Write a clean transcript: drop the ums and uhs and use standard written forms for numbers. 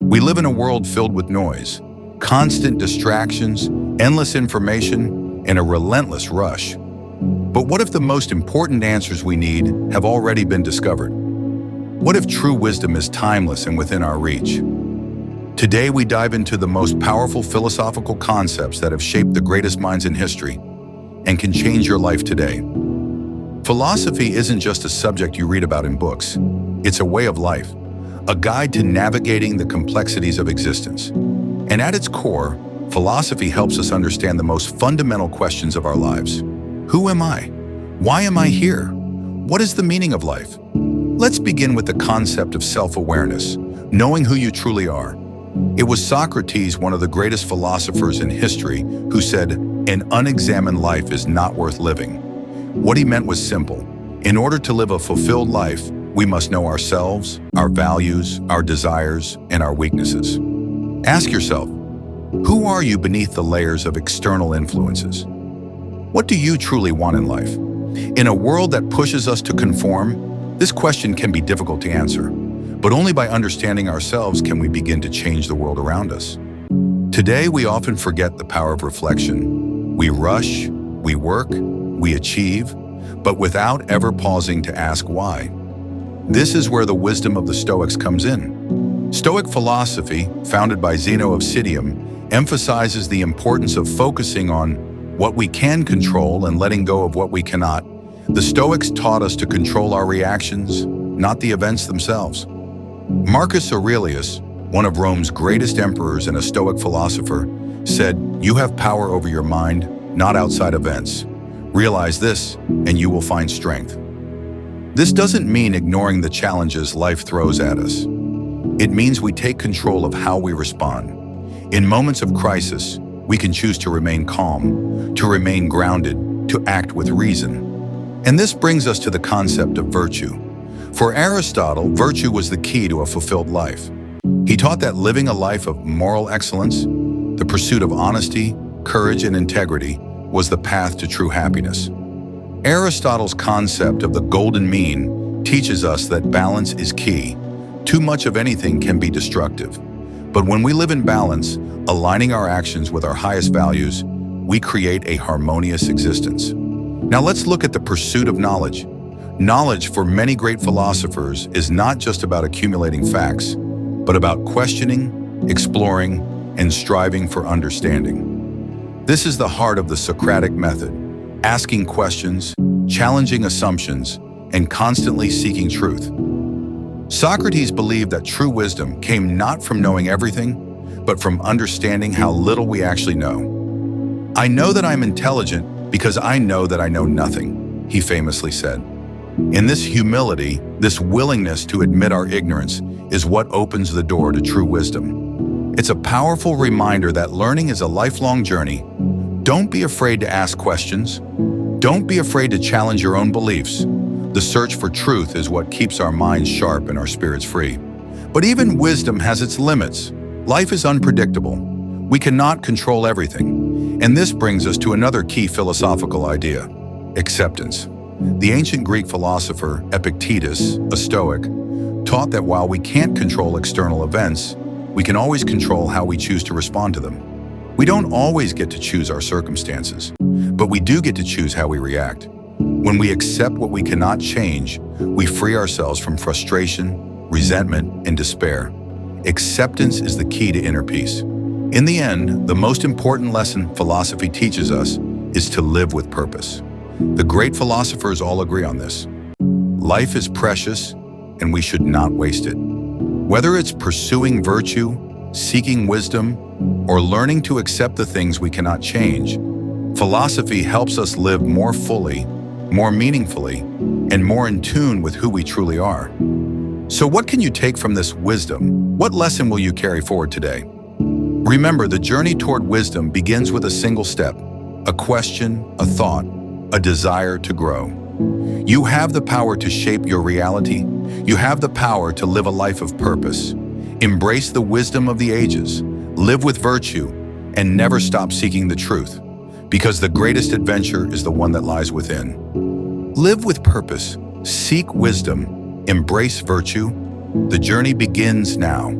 We live in a world filled with noise, constant distractions, endless information, and a relentless rush. But what if the most important answers we need have already been discovered? What if true wisdom is timeless and within our reach? Today we dive into the most powerful philosophical concepts that have shaped the greatest minds in history and can change your life today. Philosophy isn't just a subject you read about in books. It's a way of life, a guide to navigating the complexities of existence. And at its core, philosophy helps us understand the most fundamental questions of our lives. Who am I? Why am I here? What is the meaning of life? Let's begin with the concept of self-awareness, knowing who you truly are. It was Socrates, one of the greatest philosophers in history, who said, "An unexamined life is not worth living." What he meant was simple. In order to live a fulfilled life, we must know ourselves, our values, our desires, and our weaknesses. Ask yourself, who are you beneath the layers of external influences? What do you truly want in life? In a world that pushes us to conform, this question can be difficult to answer, but only by understanding ourselves can we begin to change the world around us. Today, we often forget the power of reflection. We rush, we work, we achieve, but without ever pausing to ask why. This is where the wisdom of the Stoics comes in. Stoic philosophy, founded by Zeno of Citium, emphasizes the importance of focusing on what we can control and letting go of what we cannot. The Stoics taught us to control our reactions, not the events themselves. Marcus Aurelius, one of Rome's greatest emperors and a Stoic philosopher, said, "You have power over your mind, not outside events. Realize this, and you will find strength." This doesn't mean ignoring the challenges life throws at us. It means we take control of how we respond. In moments of crisis, we can choose to remain calm, to remain grounded, to act with reason. And this brings us to the concept of virtue. For Aristotle, virtue was the key to a fulfilled life. He taught that living a life of moral excellence, the pursuit of honesty, courage, and integrity, was the path to true happiness. Aristotle's concept of the golden mean teaches us that balance is key. Too much of anything can be destructive. But when we live in balance, aligning our actions with our highest values, we create a harmonious existence. Now let's look at the pursuit of knowledge. Knowledge for many great philosophers is not just about accumulating facts, but about questioning, exploring, and striving for understanding. This is the heart of the Socratic method, asking questions, challenging assumptions, and constantly seeking truth. Socrates believed that true wisdom came not from knowing everything, but from understanding how little we actually know. "I know that I'm intelligent because I know that I know nothing," he famously said. And this humility, this willingness to admit our ignorance, is what opens the door to true wisdom. It's a powerful reminder that learning is a lifelong journey. Don't be afraid to ask questions. Don't be afraid to challenge your own beliefs. The search for truth is what keeps our minds sharp and our spirits free. But even wisdom has its limits. Life is unpredictable. We cannot control everything. And this brings us to another key philosophical idea: acceptance. The ancient Greek philosopher Epictetus, a Stoic, taught that while we can't control external events, we can always control how we choose to respond to them. We don't always get to choose our circumstances, but we do get to choose how we react. When we accept what we cannot change, we free ourselves from frustration, resentment, and despair. Acceptance is the key to inner peace. In the end, the most important lesson philosophy teaches us is to live with purpose. The great philosophers all agree on this. Life is precious, and we should not waste it. Whether it's pursuing virtue, seeking wisdom, or learning to accept the things we cannot change, philosophy helps us live more fully, more meaningfully, and more in tune with who we truly are. So what can you take from this wisdom? What lesson will you carry forward today? Remember, the journey toward wisdom begins with a single step: a question, a thought, a desire to grow. You have the power to shape your reality. You have the power to live a life of purpose. Embrace the wisdom of the ages, live with virtue, and never stop seeking the truth, because the greatest adventure is the one that lies within. Live with purpose, seek wisdom, embrace virtue. The journey begins now.